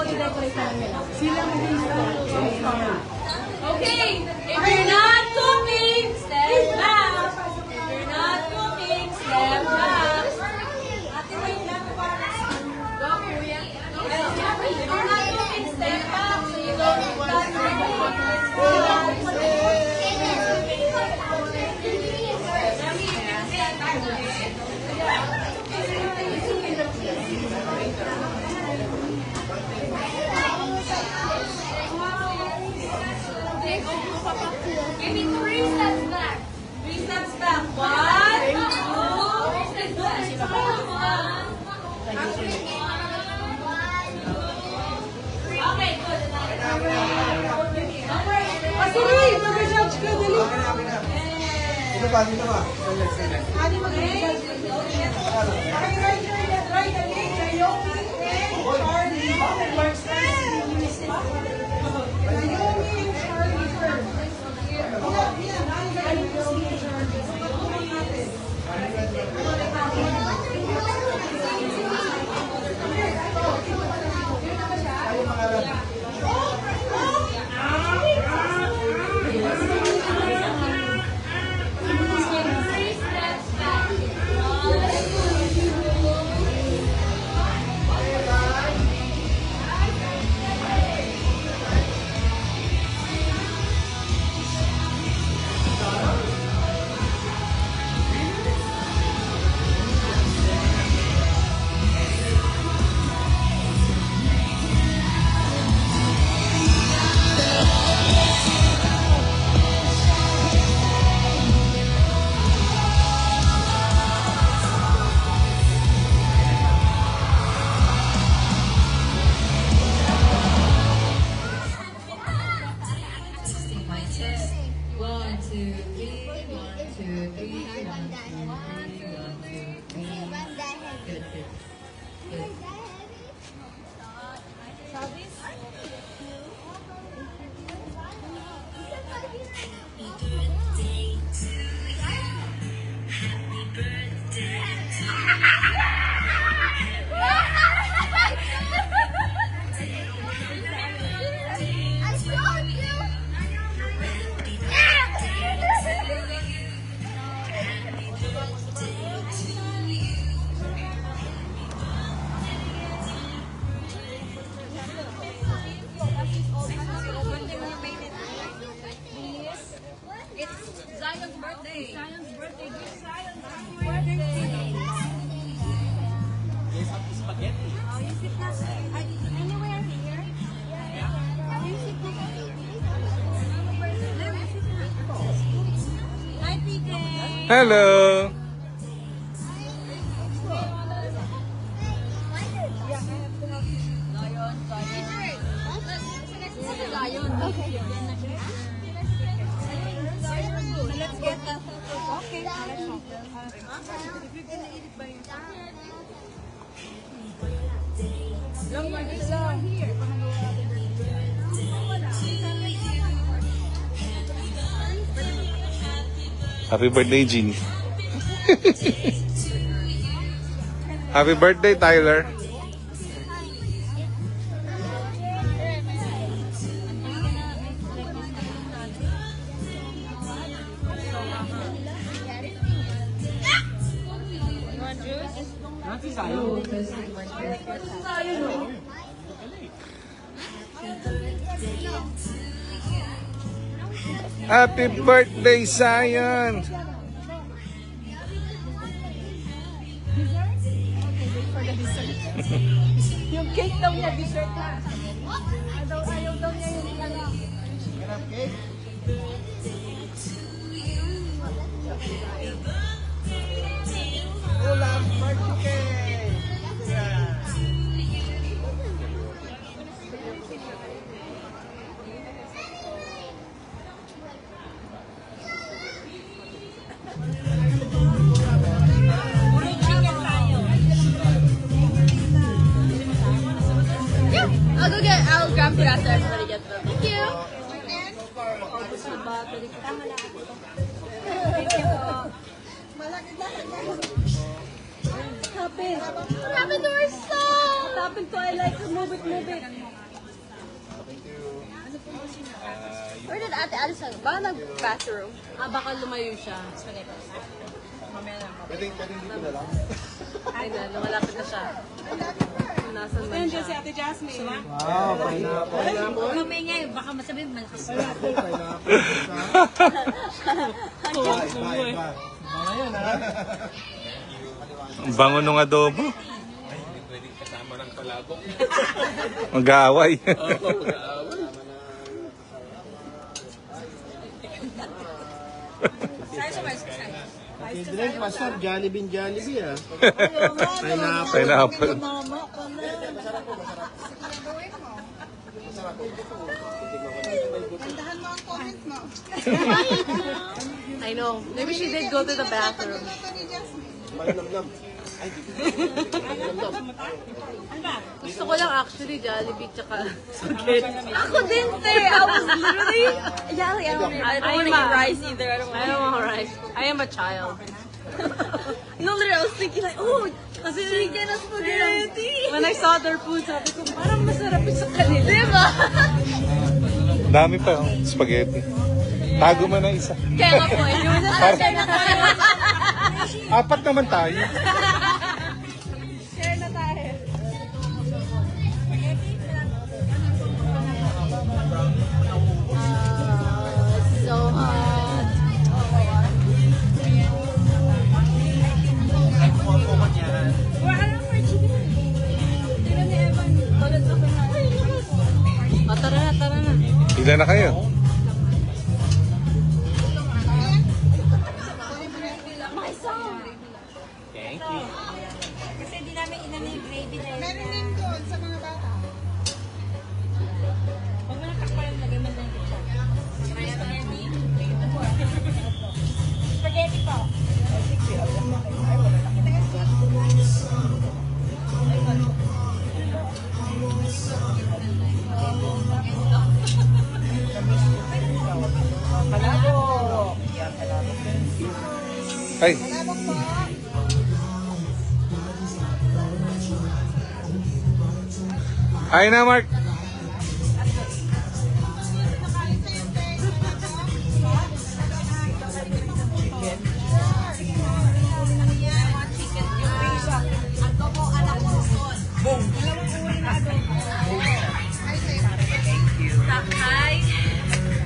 i-decorate namin nila. Sila mag-install. Okay! If you're not cooking, step back! If you're not cooking, step back! Ate, wait lang. Go, kuya. If you're not cooking, step back. So you don't touch the Give me 3 steps back. 3 steps back. 1, 2, 3. Okay, good. Pasuri! Mag-judge ka, dali! Dito ba? Dito ba? Ano mag-judge ka? Right again, Naomi and Charlie. Naomi and Charlie first. Zion's birthday. Zion's birthday. Give Zion happy birthday. Yes, spaghetti. Oh, you sit na. Anywhere here? You sit na. Hi, PJ. Hello. Zion. Okay. Let's get that. Okay. If you're gonna eat it by yourself. Long one is here. Happy birthday, Jean. Happy birthday, Tyler. Happy birthday, Zion. Yung cake daw niya, dessert na. Ayaw daw niya yung ano. Cake? Ulam, fried chicken. Yeah. I'll grab food after everybody gets them. Thank you. Malaki na. Happy. What happened to our song? happened to I like to move it, move it. Where did Ate Alison? Baka nag-bathroom. Baka lumayo siya. Pwede dito na lang. Ay na, lumalapit na siya. Nasaan man siya? Si Ate Jasmine. Wow, pineapple. Kumingay, baka masabihin malakas. Pineapple. Iba. Ngayon ha. Ang bango nung adobo. Mag-aaway. Kidrek, pasar, Jollibee ah. Pineapple. I know. Maybe she did go to the bathroom. Malinamnam. Gusto ko lang actually Jollibee tsaka spaghetti. Ako din, te. I was literally yelling. I don't want to eat rice either. I don't want rice. I am a child. No, literally, I was thinking like, oh, kasi chicken and spaghetti. When I saw their food, sabi ko, parang masarap yung sa kanila. Diba? Dami pa yung spaghetti. Tago mo na isa. Kaya nga po, yun na share na tayo. Apat naman tayo. Share na tayo. So hot. Tara na, tara na. Ilan na kayo? Kasi di namin inano yung gravy na yun. Meron din doon sa mga bata. Huwag mo na takpalan, lagay mo lang yung spaghetti po. Ay. Ay na, Mark.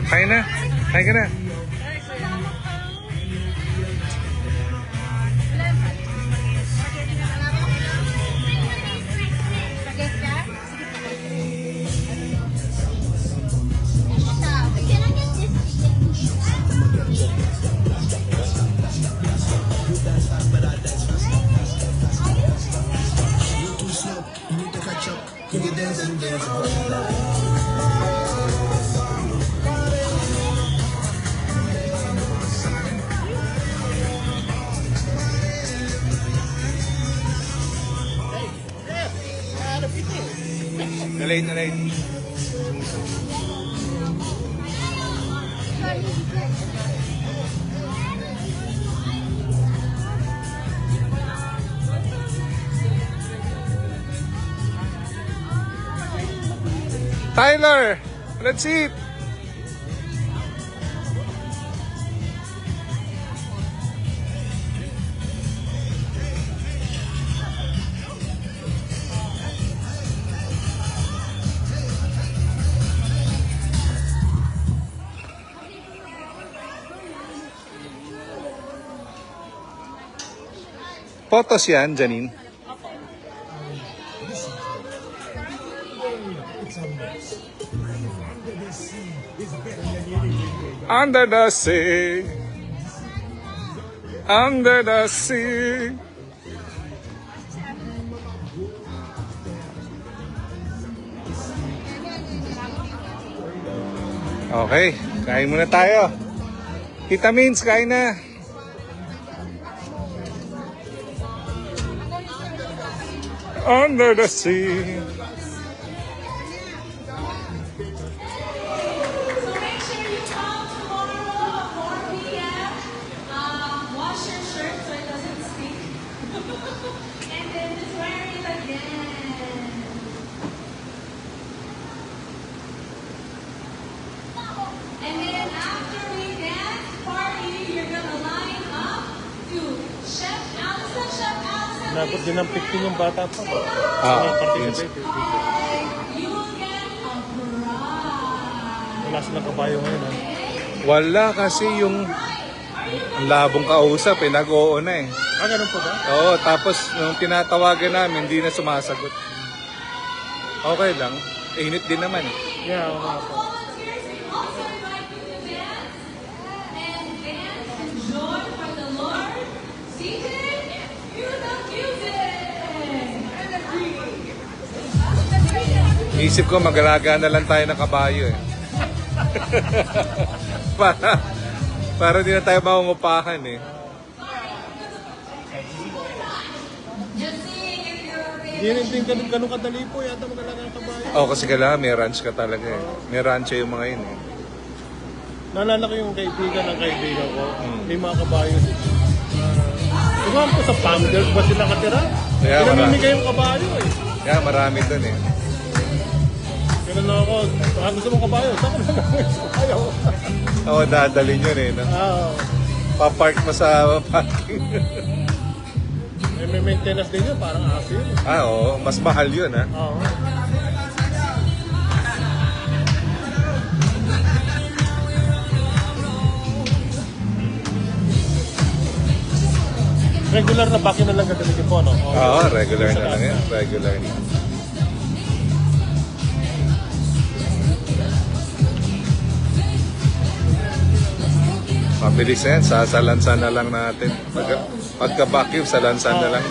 Kain na. Kain ka na. Nalate, nalate. Tyler, let's eat. Photos yan, Janine. Under the sea. Under the sea. Okay, kain muna tayo. Tita Mins, kain na. Under the sea. Wash your shirt so it doesn't stink. And then just wear it again. the dance party, you're gonna line up to Chef Allison, Chef Allison. Dapat din ang picture yung bata pa. Yes. You will get a prize. Wala silang kabayo ngayon. Ha? Wala kasi yung labong kausap nag-oo na eh. Ganun po ba? Oo, tapos nung tinatawagan namin, hindi na sumasagot. Okay lang. Init din naman eh. Yeah, oo nga po. Volunteers, we also invite you to dance and dance and joy for the Lord. Seated, cue the music. Isip ko magalaga na lang tayo ng kabayo eh. para di na tayo maungupahan eh. Just sing if you're Hindi rin ganun kadali po yata magalaga ng kabayo. Oo, kasi kailangan may ranch ka talaga eh. May ranch yung mga yun eh. Naalala ko yung kaibigan ng kaibigan ko. May mga kabayo. Tumawag po sa Pamdels ba sila katira? Kaya Pinamimigay yung kabayo eh. Kaya marami dun eh. Kaya na ako, baka gusto mong kabayo. Saan ka naman gusto kabayo? Oo, dadalhin yun eh. No? Pa-park mo sa parking. May maintenance din yun, parang asin. Oo, mas mahal yun ha. Oo. Regular na vacuum na lang gagamitin po, no? Oo, regular na lang yan. Regular na. Mabilis yan. Sasalansan na lang natin. Pagka-vacuum, salansan na lang.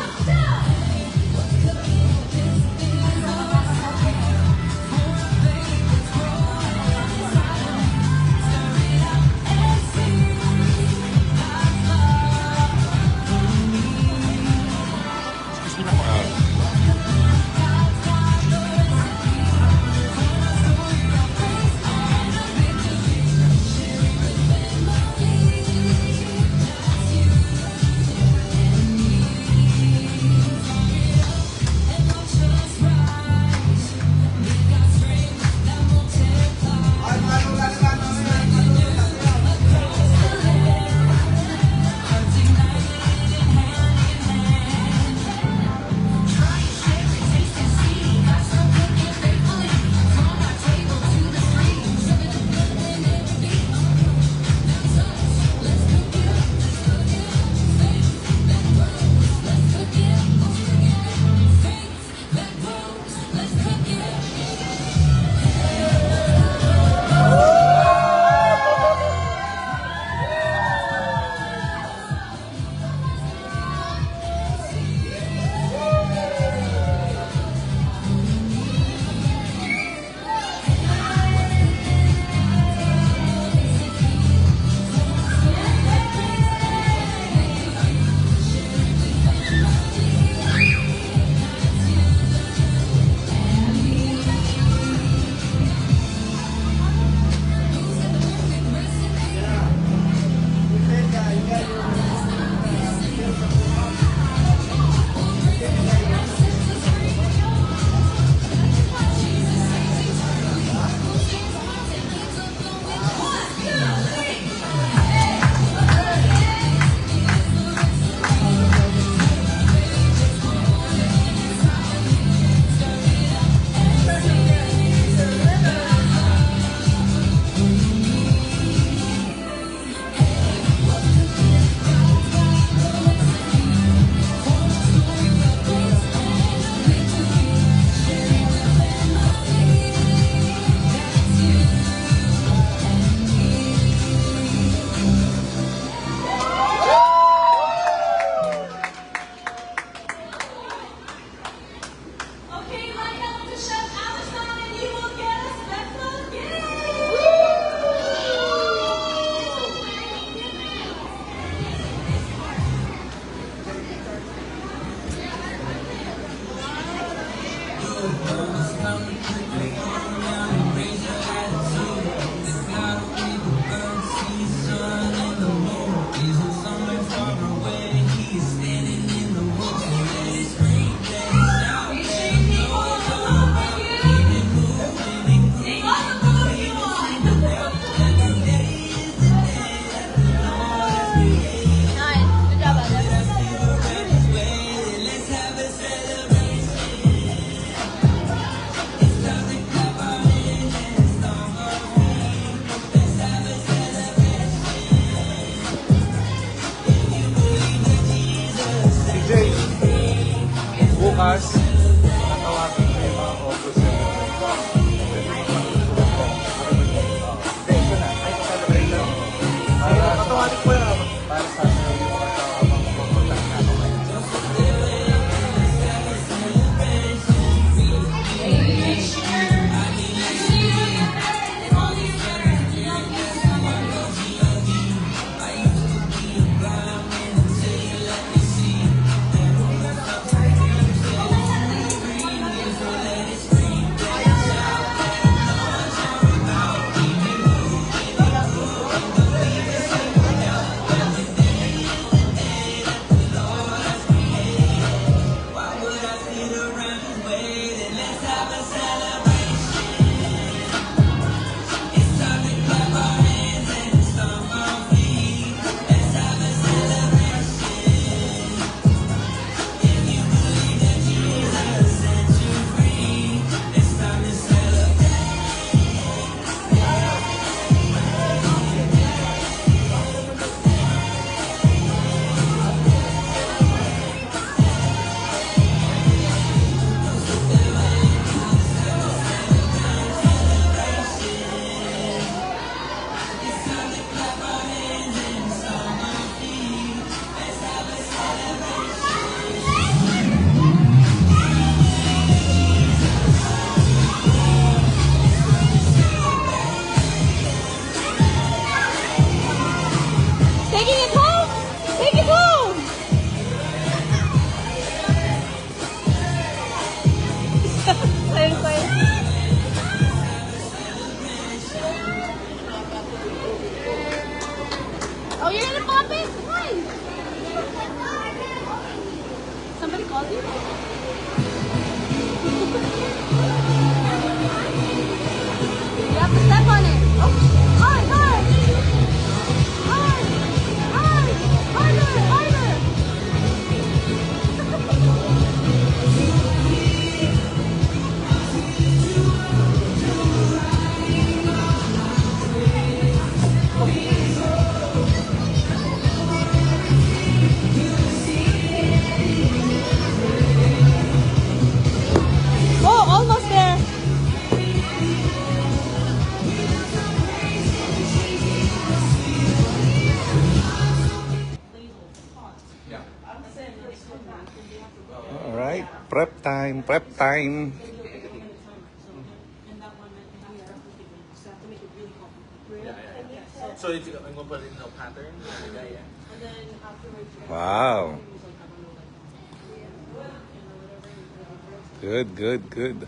time, prep time. So if I'm gonna put in no pattern, yeah. Wow. Good, good, good.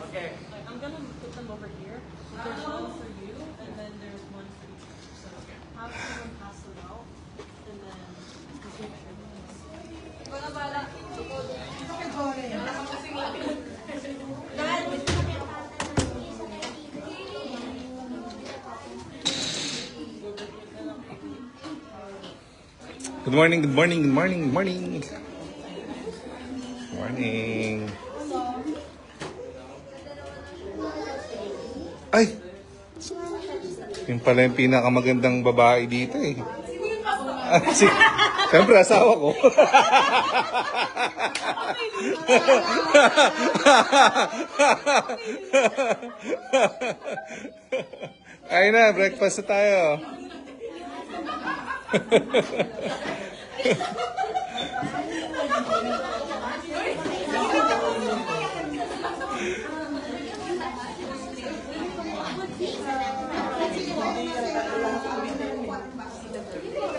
Okay. I'm gonna put them over here. There's one for you, and then there's one for you. So have someone pass it out, and then just make Good morning, good morning, good morning, good morning. Morning. Ay! Yung pala yung pinakamagandang babae dito eh. Siyempre, asawa ko. Ay na, breakfast na tayo.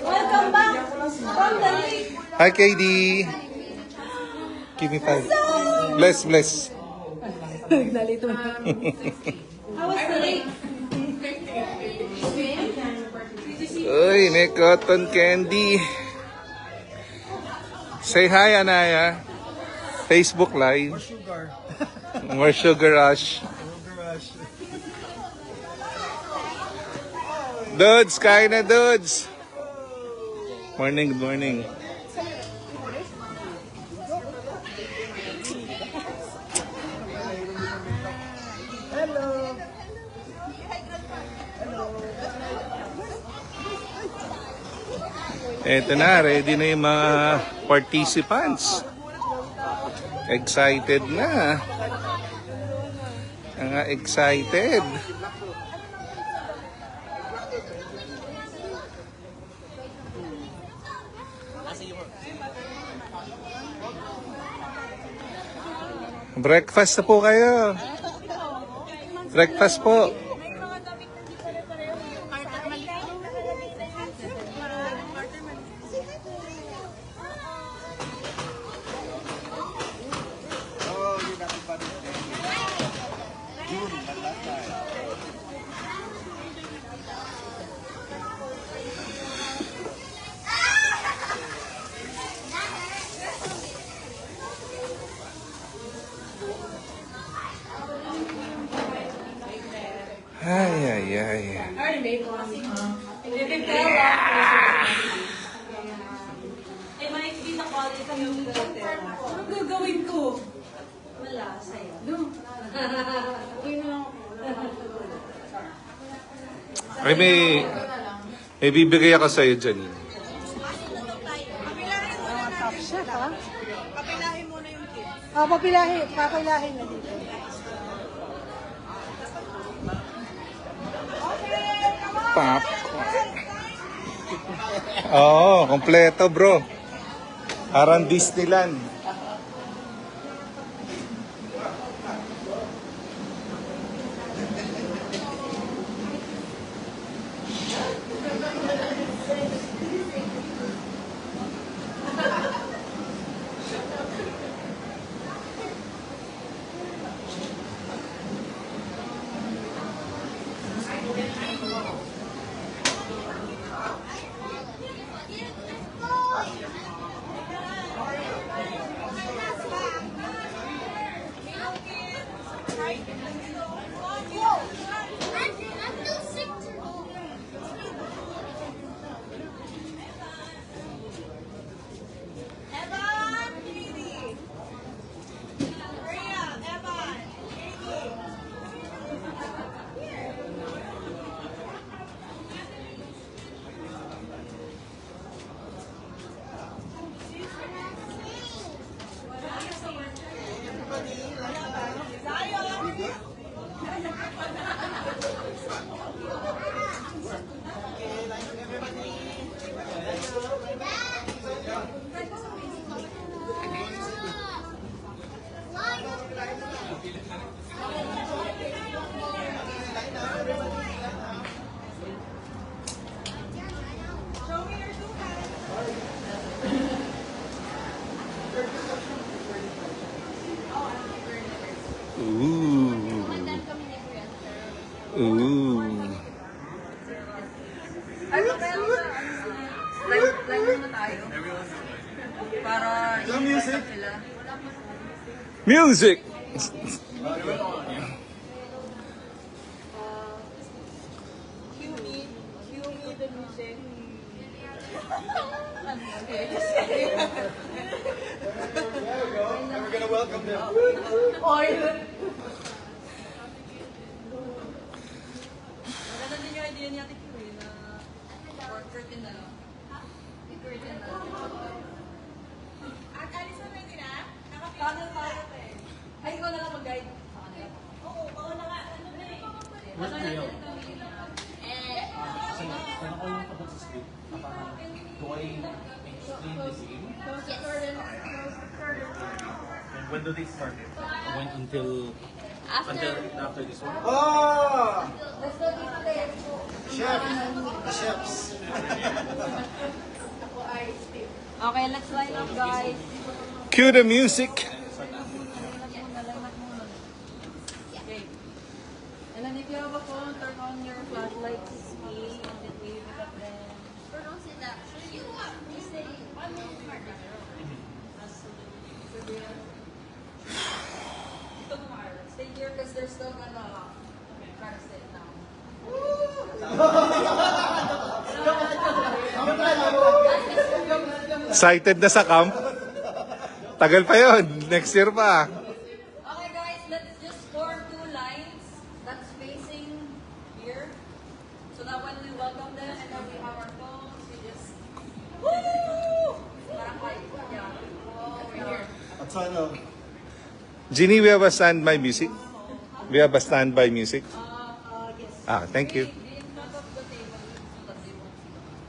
Welcome back from the lake. Hi, KD. Give me 5. Bless, bless. How was the lake? Uy, may cotton candy. Say hi, Anaya. Facebook Live. Sugar. More sugar rush. Sugar rush. Dudes, kain na dudes. Morning, good morning. Eto na, ready na yung mga participants. Excited na. Mga excited. Breakfast na po kayo. Breakfast po. Ay, ay, ay. Ay, makikita ko ulit sa yung Anong gagawin ko? Wala, sa'yo. Ay, may bibigay ako sa'yo, Janine. top chef, ha? Papilahin muna yung kid. Papilahin na dito. Popcorn. Oo, kompleto bro. Parang Disneyland. Ooh. Ooh. Ano kaya live muna tayo? Para i-music sila. Music! Cue me the music. We're gonna welcome them. Maganda din yung idea ni Ate Kiwi na or curtain na lang. Curtain na lang. At alis na din na? Paano tayo eh? Ay, ikaw na lang mag-guide sa kanila. Oo, oo na nga. Ano na eh. Ano na din Kung ako yung pagod sa script, do I explain the scene? And when do they start it? When until after this one? Oh! Chef! The chefs! Okay, let's line up, guys. Cue the music! Okay. And then if you have a phone, turn on your flashlights, see, and then wave it at them. Stay here because they're still gonna try to sit down. Excited na sa camp? Tagal pa yon. Next year pa. Okay guys, let's just form two lines that's facing here. So that when we welcome them and then we have our phones, we just woo! Parang like, yeah. Over here. At so ano, Ginny, we have a standby music. We have a standby music. Yes. Ah, thank you. Be in front of the table so that they won't see the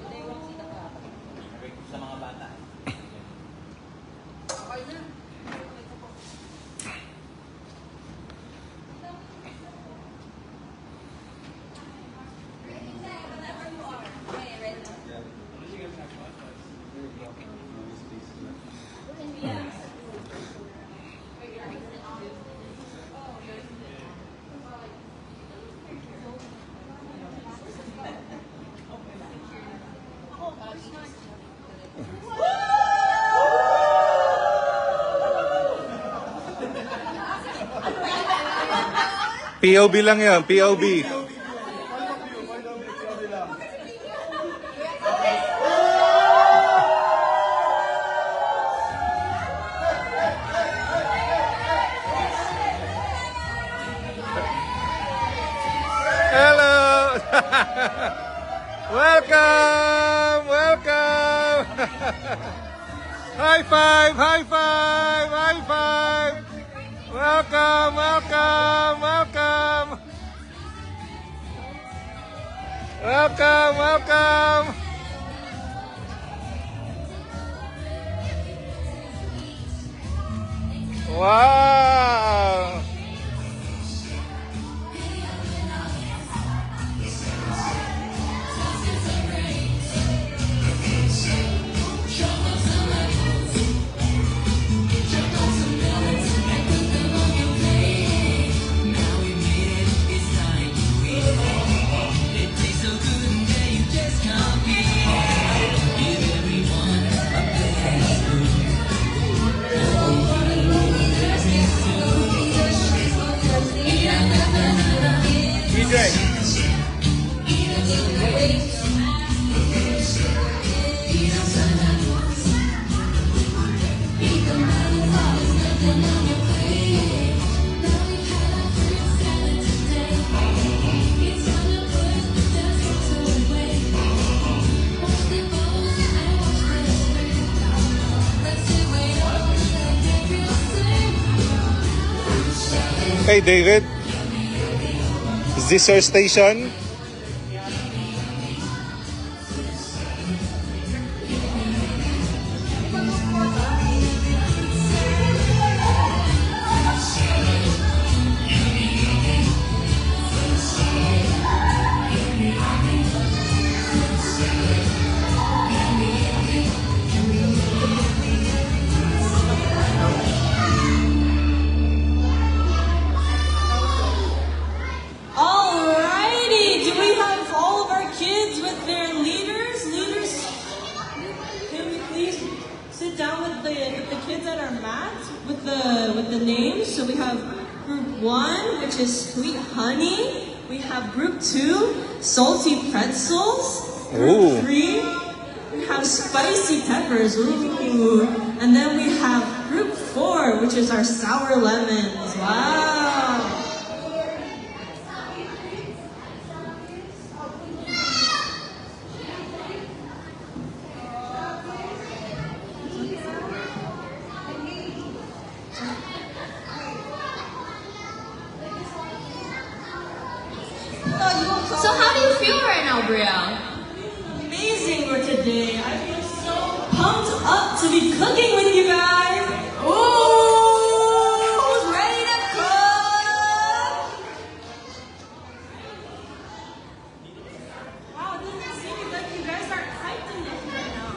They won't see the Sa mga bata. Okay na. Okay, ready na. POB lang yun, POB. Hello! Welcome! Welcome! High five! High five! High five! Welcome! Welcome! Welcome! Welcome! Welcome! Wow! Hey David, is this your station? So we have group 1, which is sweet honey. We have group 2, salty pretzels. Ooh. Group 3, we have spicy peppers. Ooh. And then we have group 4, which is our sour lemons. Wow. So how do you feel right now, Brielle? Amazing for today. I feel so pumped up to be cooking with you guys. Ooh, who's ready to cook? Wow, it doesn't seem like you guys are hyped enough right now.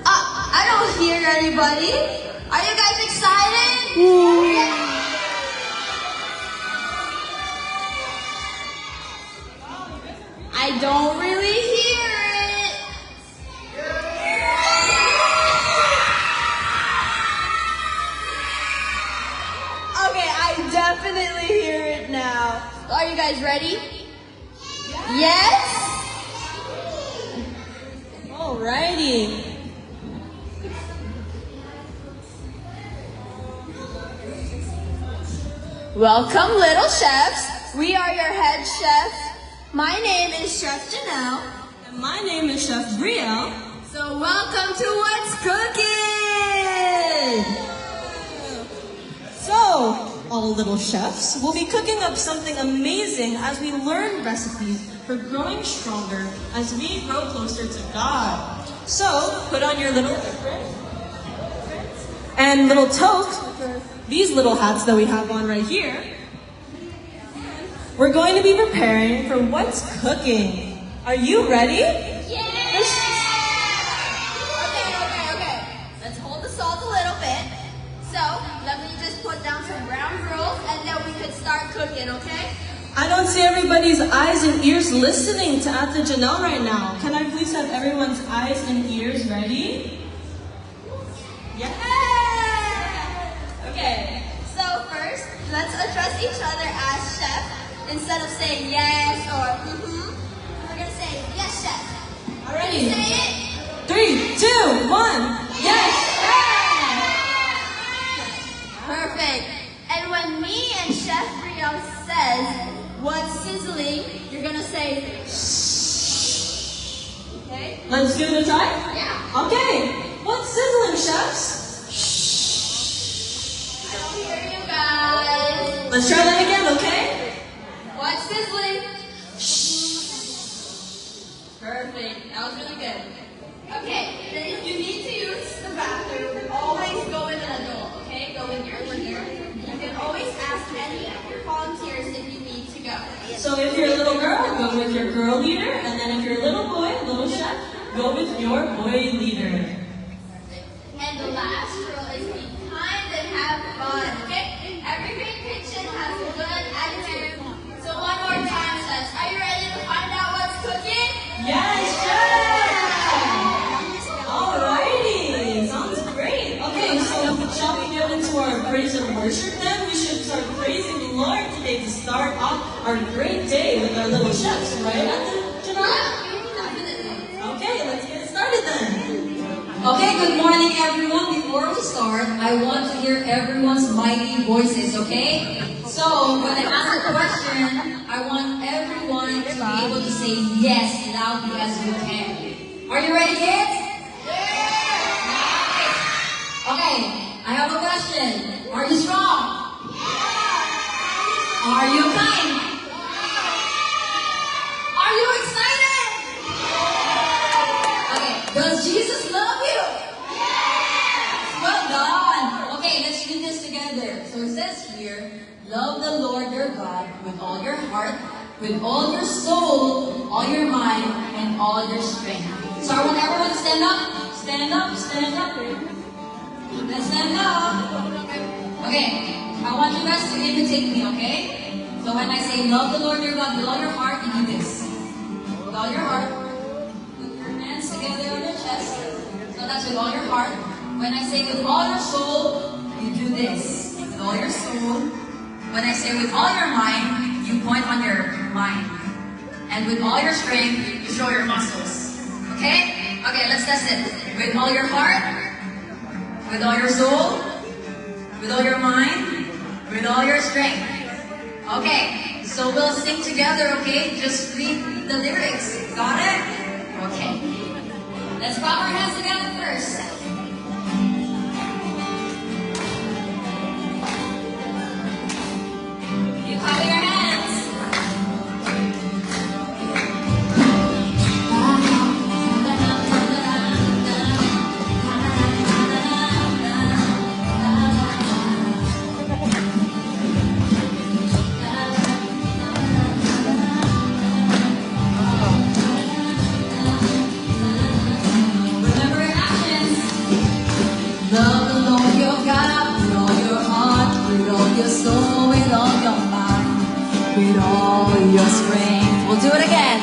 I don't hear anybody. Are you guys excited? I don't really hear it. Okay, I definitely hear it now. Are you guys ready? Yes? Alrighty. Welcome, little chefs. We are your head chefs. My name is Chef Janelle. And my name is Chef Brielle. So welcome to What's Cooking! So, all little chefs will be cooking up something amazing as we learn recipes for growing stronger as we grow closer to God. So, put on your little apron and little toque, these little hats that we have on right here. We're going to be preparing for What's Cooking. Are you ready? Okay. Let's hold the salt a little bit. So, let me just put down some ground rules and then we could start cooking, okay? I don't see everybody's eyes and ears listening to Ate Janelle right now. Can I please have everyone's eyes and ears ready? Yeah! Okay, so first, let's address each other as chef. Instead of saying yes or we're gonna say yes, chef. Alrighty. Say it. 3, 2, 1. Yes, Perfect. And when me and Chef Brielle says what's sizzling, you're gonna say shh. Okay? let's give it a try. Yeah. Okay. What's sizzling, chefs? I don't hear you guys. Let's try that again, okay? What's sizzling? Perfect. That was really good. Okay, then if you need to use the bathroom, always go with an adult, okay? Go with your leader. You can always ask any of your volunteers if you need to go. So if you're a little girl, go with your girl leader. And then if you're a little boy, little chef, go with your boy leader. And the last rule is be kind and have fun, okay? Every great kitchen has a good attitude. So one more time, chefs. Are you ready to find out what's cooking? Yes, chef! Alrighty, sounds great. Okay, so shall we get into our praise and worship then? We should start praising the Lord today to start off our great day with our little chefs, right? Definitely. Okay, let's get started then. Okay, good morning everyone. Before we start, I want to hear everyone's mighty voices, okay? So, when I ask a question, I want everyone to be able to say yes loudly as you can. Are you ready, kids? Okay, I have a question. Are you strong? Are you kind? Are you excited? Okay, does Jesus love you? Well done. Okay, let's read this together. So it says here, love the Lord your God with all your heart, with all your soul, all your mind, and all your strength. So I want everyone to stand up, stand up, stand up. Let's stand up. Okay, I want you guys to imitate me, okay? So when I say love the Lord your God with all your heart, you do this. With all your heart. Put your hands together on your chest. So that's with all your heart. When I say with all your soul, you do this. With all your soul. When I say with all your mind, you point on your mind. And with all your strength, you show your muscles. Okay? Okay, let's test it. With all your heart, with all your soul, with all your mind, with all your strength. Okay, so we'll sing together, okay? Just read the lyrics. Got it? Okay. Let's clap our hands together first. You clap your hands. Remember your actions. Love the Lord your God with all your heart, with all your soul, with all your mind, with all your strength. We'll do it again.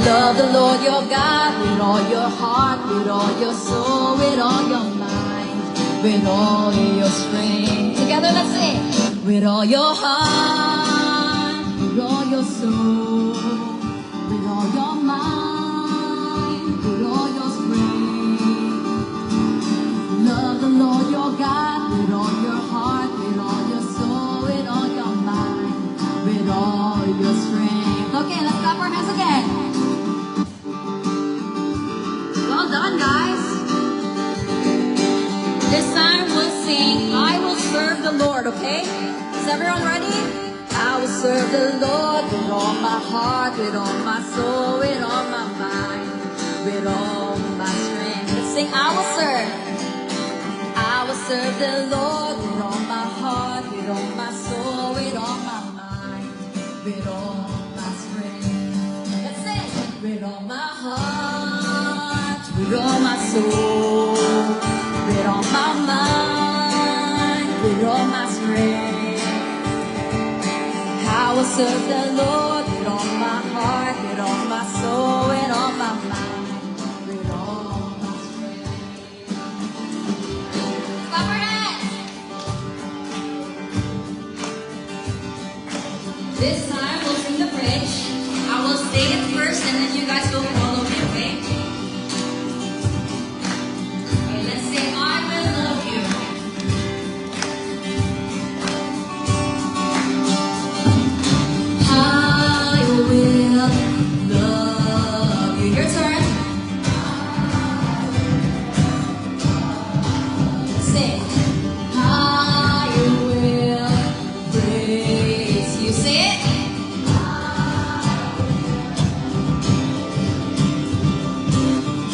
Love the Lord your God with all your heart, with all your soul, with all your mind, with all your strength. Together, let's sing. With all your heart, with all your soul, with all your mind, with all your strength. Love the Lord your God with all your heart, with all your soul, with all your mind, with all your strength. Okay, let's clap our hands again. Well done, guys. This time we'll sing, I will serve the Lord, okay? Is everyone ready? I will serve the Lord with all my heart, with all my soul, with all my mind, with all my strength. Let's sing, I will serve. I will serve the Lord with all my heart, with all my soul, with all my mind, with all my strength. Let's sing. With all my heart, with all my soul, with all my mind, with all my strength. I will serve the Lord with all my heart, with all my soul, with all my mind, with all my strength. Clap our hands. This time we'll sing the bridge. I will say it first and then you guys will follow me, okay? Okay, let's say I will love you. I will love you. Your turn. Sing. I will praise you. Say it.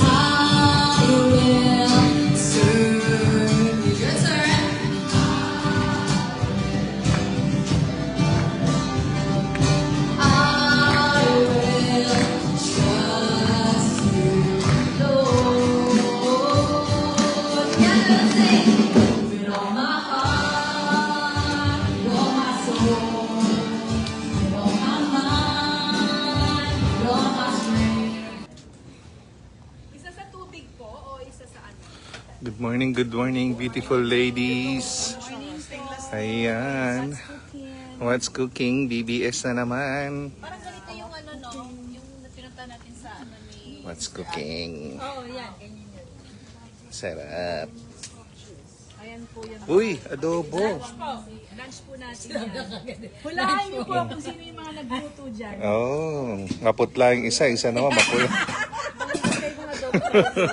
I will serve you. Your turn. I will trust you, Lord. Yeah, let's sing. With all my heart, with all my soul, with all my mind, with all my strength. Isa sa tubig po o isa sa ano? Good morning, beautiful ladies. Ayan. What's cooking? BBS na naman. Parang ganito yung ano no, yung pinunta natin sa ano ni... What's cooking? Oo, yan. Ganyan yun. Sarap. Ayan po yan. Uy, adobo. Lunch po natin yan. Hulaan niyo po kung sino yung mga nagluto dyan. Oh, maputla yung isa naman mapula. Kayo mga doktor.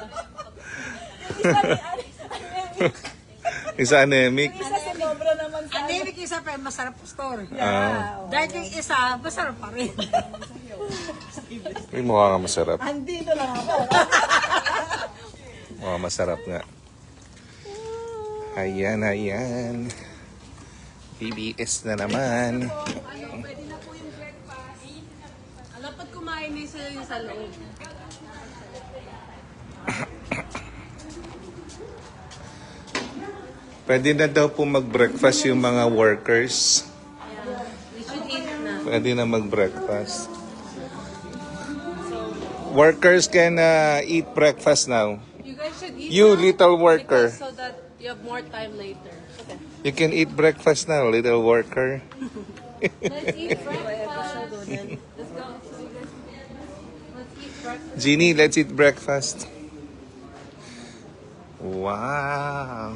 Isa anemic. Isa sa sobra naman sa... Anemic isa pa masarap po store. Ah. Dahil yung isa, masarap pa rin. Uy, mukha nga masarap. Andito lang ako. Mukha masarap nga. Ayan, ayan. BBS na naman. Pwede na po yung breakfast. Alam, pag kumain na sila yung sa loob. Pwede na daw po mag-breakfast yung mga workers. We should eat na. Pwede na mag-breakfast. Workers can eat breakfast now. You guys should eat You now little worker. because so that you have more time later. Okay. You can eat breakfast now, little worker. Let's eat breakfast. Let's go. Let's eat breakfast. Jeannie, let's eat breakfast. Wow.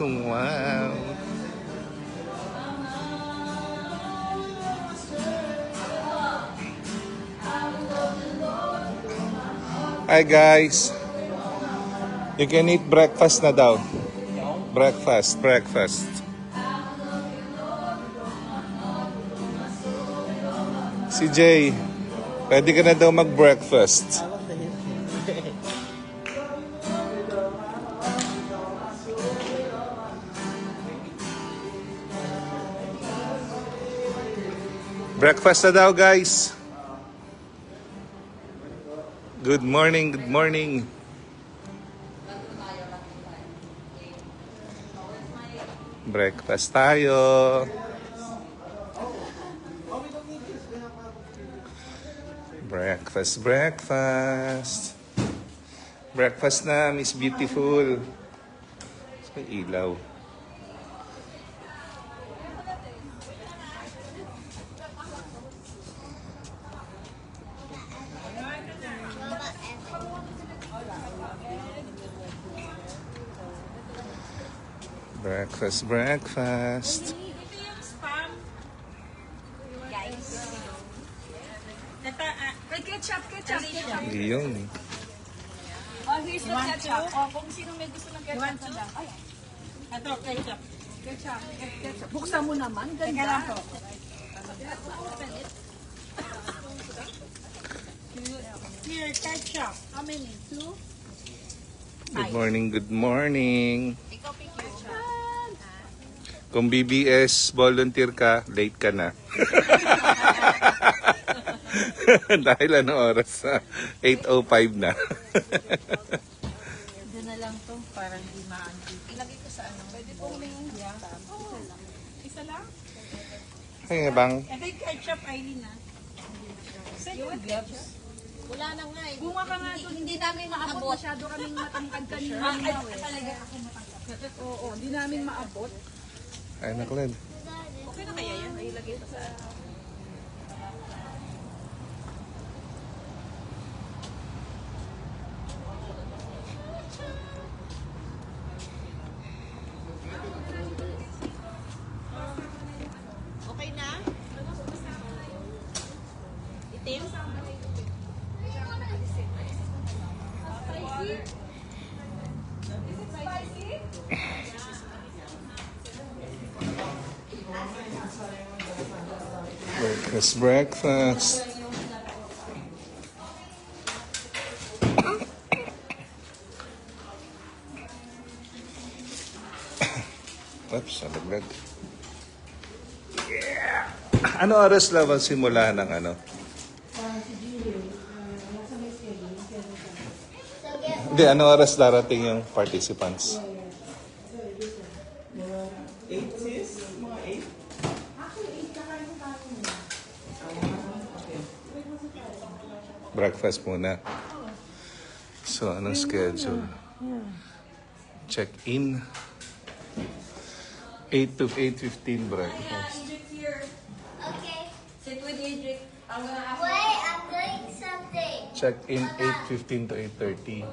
Wow. Hi guys. You can eat breakfast na daw. Breakfast. Si Jay, pwede ka na daw mag-breakfast. Breakfast na daw, guys. Good morning, good morning. Breakfast tayo. Breakfast. Breakfast na, Miss Beautiful. Sa ilaw. Breakfast. Ito yung spam. Guys. Ito, ketchup. Iyon. Oh, here's the ketchup. Oh, kung sino may gusto ng ketchup na lang. Ito, ketchup. Ketchup. Buksan mo naman. Teka Ganda. lang po. Here, ketchup. How many? 2? Good morning, good morning. Kung BBS volunteer ka, late ka na. Dahil ano oras na? 8:05 na. Doon na lang to. Parang di maandi. Ilagay ko sa ano. Pwede pong may isa lang? Ay, bang. Ito yung ketchup, Eileen, ha? Saan yung gloves? Wala na nga eh. Bunga ka nga doon. Hindi namin maabot. Masyado kaming matangkad kanina. Talaga ako matangkad. Oo, hindi namin maabot. Ay, naklad. Okay na kaya yan? Ay, ilagay ito sa ano. Okay na? Itim? Breakfast. Oops, nalaglag. Yeah! Ano oras lang ang simula ng ano? Hindi, ano oras darating yung participants? Breakfast muna. So, anong schedule? Check-in. 8 to 8:15 breakfast. Here. Okay. Sit with Adric. I'm gonna ask Wait, I'm doing something. Check-in 8:15 to 8:30.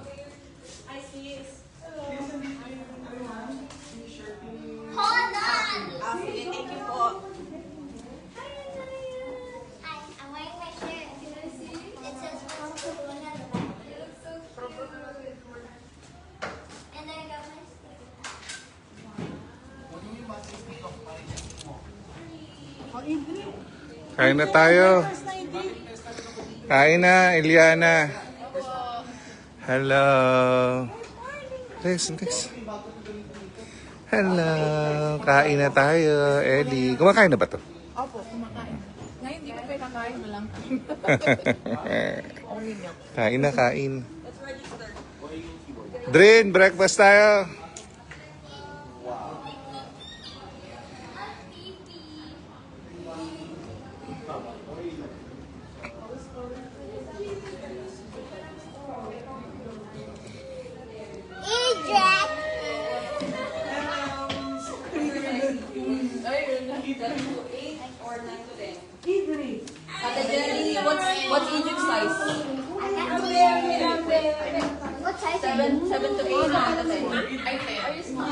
I see. Hold on. Sige, thank you po. I'm wearing my shirt. It says welcome to Luna on the back. And then I got my Kain na tayo. Kain na, Eliana. Hello. This. Hello. Kain na tayo, Ellie. Kumakain na ba to? Opo, kumakain. Ngayon, hindi ko pa kakain na lang. Kain na, kain. Drin, breakfast tayo. Edric. 7 to 8 na ata tayo. Are you small?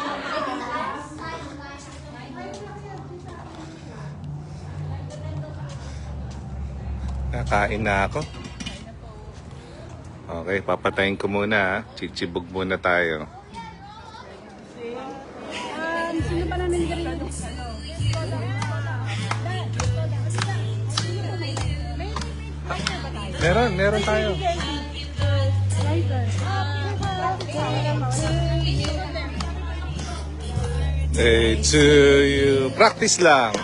Kakain na ako. Okay, papatayin ko muna ha. Chichibog muna tayo. Sino pa namin galing? Meron tayo. Day to you. Practice lang.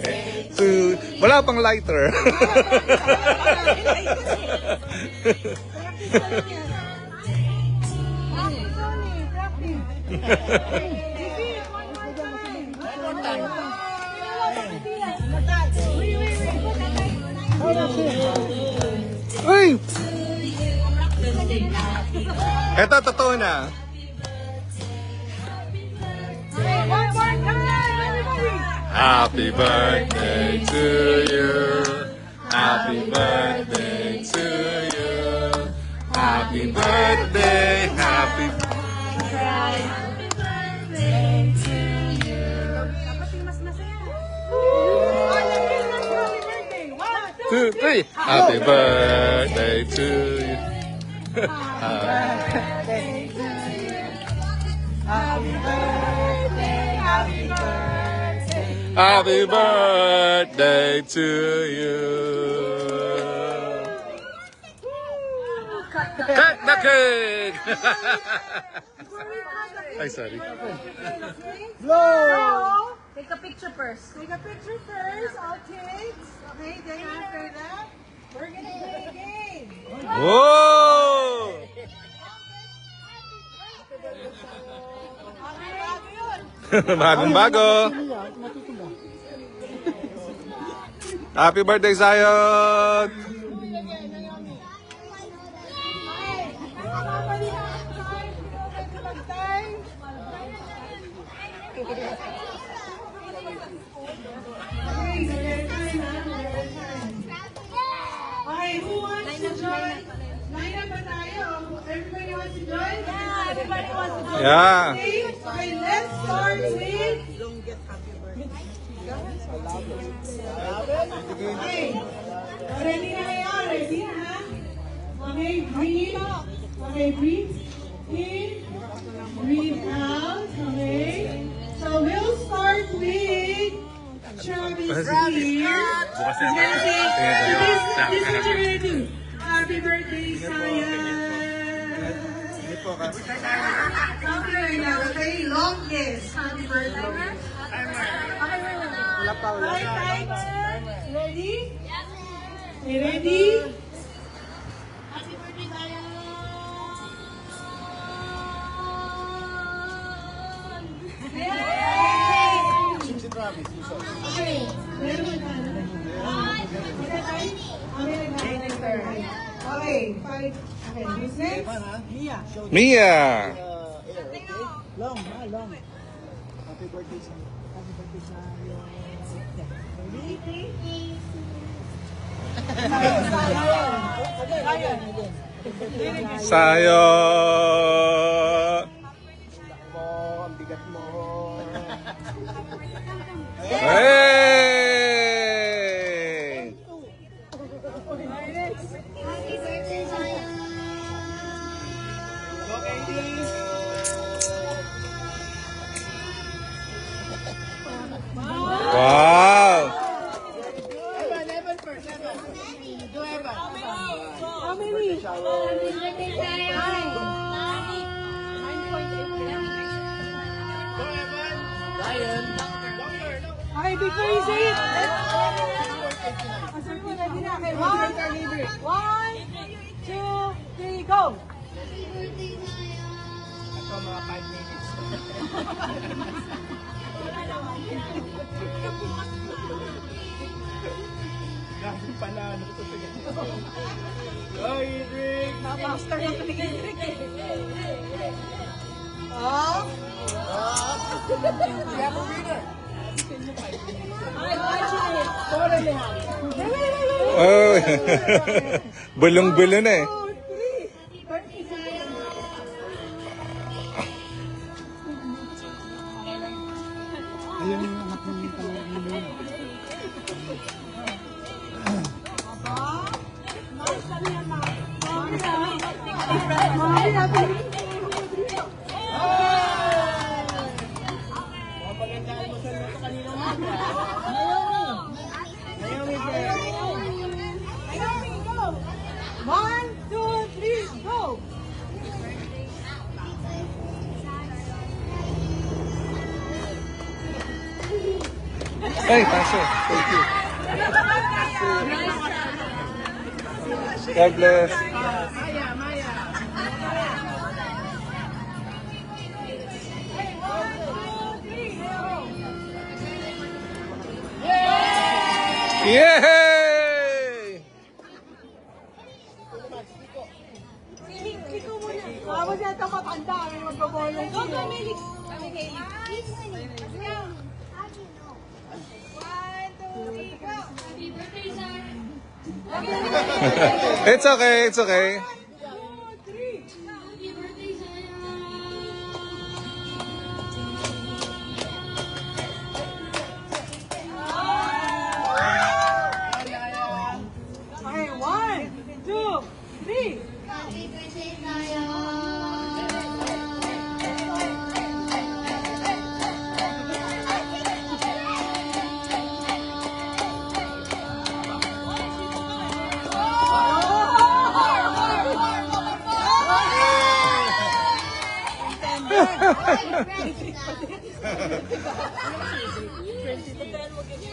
Day to... Wala pang lighter. Uy! Eto, totoo na. Happy birthday to you. Happy birthday to you. Happy birthday, happy two, three. Happy birthday to you. Happy birthday to you. Cut the cake. Ay, sorry. Blow! Take a picture first. Take a picture first, all kids. Okay, then after that, we're gonna play a game. Whoa! Bagong bago. Happy birthday, Zion! Okay, who wants to join? Line up ba tayo? Everybody wants to join? Yeah, everybody wants to join. Yeah. Okay, let's start with... Okay, ready na kayo? Ready na ha? Okay, breathe. Okay, breathe in. Breathe out. Okay. So we'll start with Travis here. This is what you're gonna do. Happy birthday, Zion. Okay, now okay, longest. Happy birthday. Okay, timer. Ready? Okay, ready? Happy birthday, Zion. Okay, meron na. Okay, five. Okay, who's next? Mia! Long, long. Happy birthday sa Happy birthday sa Sayo! Ang bigat mo. Hey! Wow! How many? Okay, before you say it, sabi mo na din na. Okay, 1, 2, 3, go! Ito mga 5 minutes. Grabe pala, ano ito sa ganito? Ay, Rick! Napastar na ito ni Kendrick eh. Oh! We have a winner! Ay, watch it! Totally happy. Oh, bulong-bulo na eh. 2, 3. One, two, three, go! Ay, Tasha. Thank you. God bless. Yay! Tapos ito matanda, may magbabolong Go, siya. Kami, Hailey. Happy birthday, Zion. It's okay, it's okay. Happy birthday, Zion. Okay, one, two, three.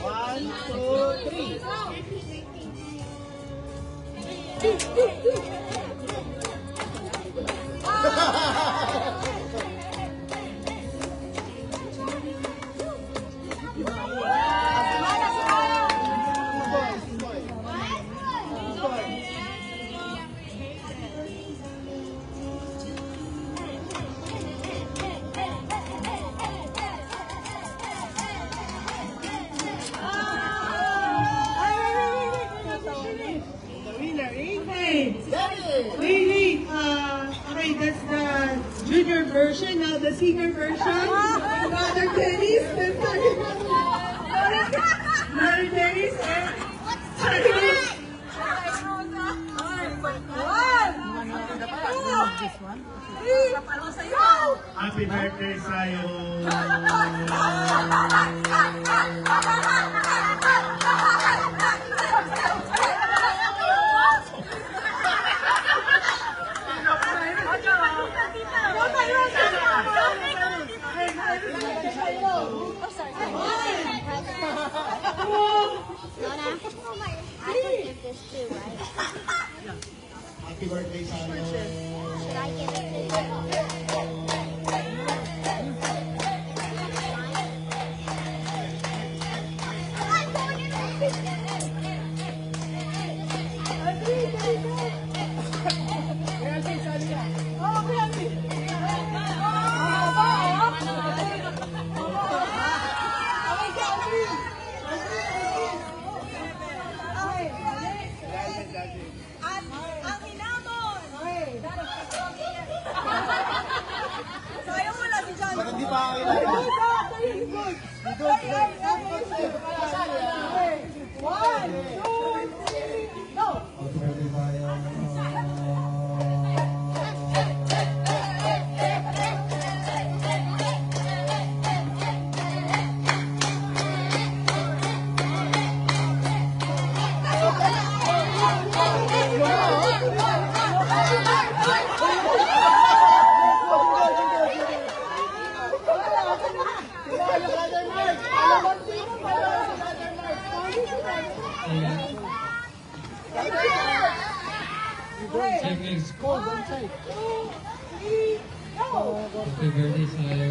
One, two, three. Wait. Okay, that's the junior version. Now the senior version. Mother Dennis. Mother Dennis and Happy birthday sa'yo. Happy birthday sa'yo. Bakit di pa ako ilan? one, two, three, go! Happy birthday sa'yo.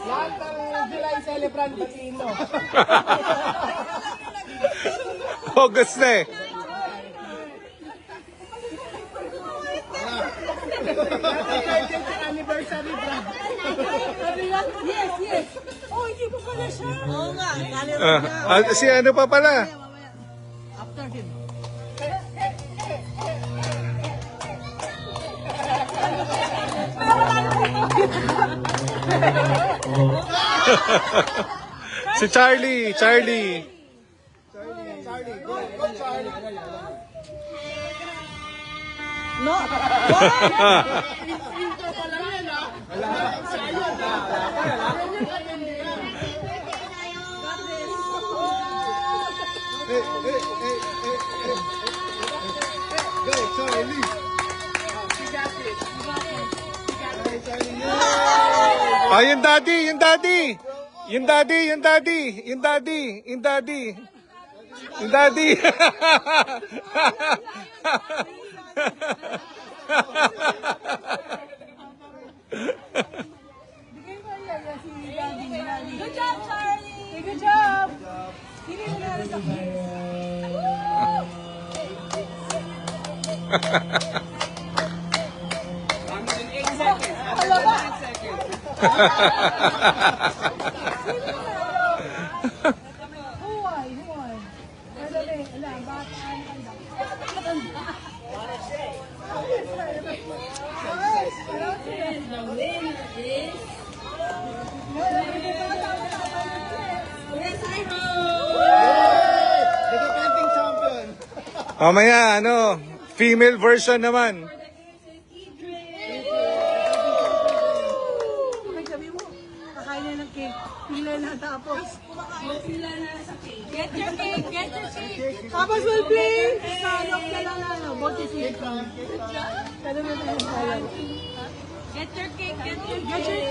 Lahat ng July celebrant batiin mo. August na eh. Happy birthday Si ano pa pala? After him. Si Charlie. Charlie, go, Charlie. No! Go, Charlie. Ah, yung daddy. Good job, Charlie! Good job! Sino yung nanalo sa Who won? Madali. Ala, bata. The winner is... Yes, I The defending champion. Mamaya, female version naman. Sabi mo, kakain na ng cake. Pila na tapos. Sila na sa cake. Get your cake, get your cake. Tapos will play. Sanok na lang. Bote cake. Kano na tayo tayo. Get your cake, get your Get your